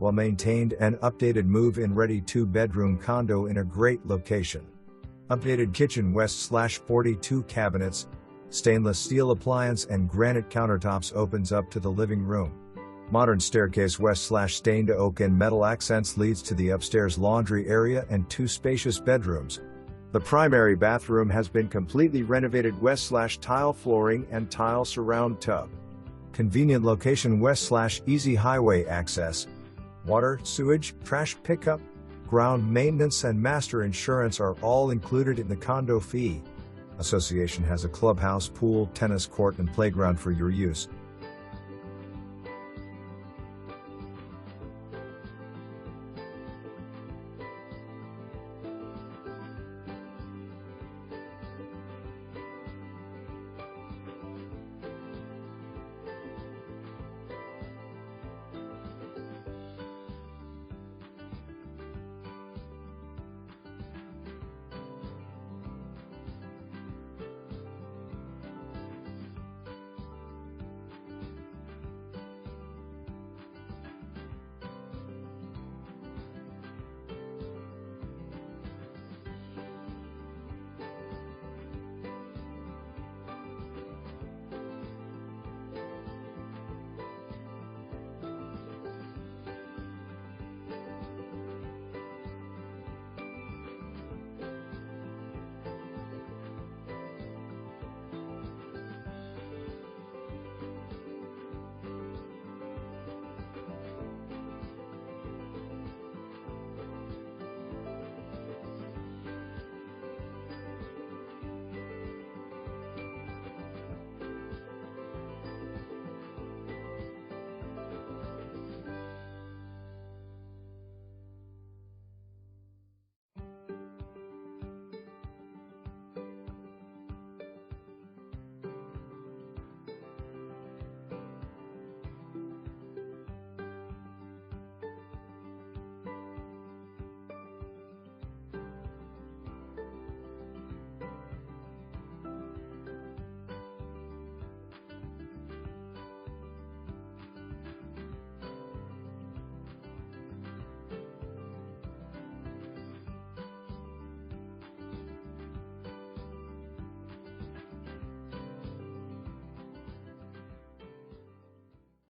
Well-maintained and updated move-in ready 2-bedroom condo in a great location. Updated kitchen west/42 cabinets, stainless steel appliance and granite countertops opens up to the living room. Modern staircase west/stained oak and metal accents leads to the upstairs laundry area and 2 spacious bedrooms. The primary bathroom has been completely renovated west/tile flooring and tile surround tub. Convenient location west/easy highway access. Water, sewage, trash pickup, ground maintenance and master insurance are all included in the condo fee. Association has a clubhouse, pool, tennis court and playground for your use.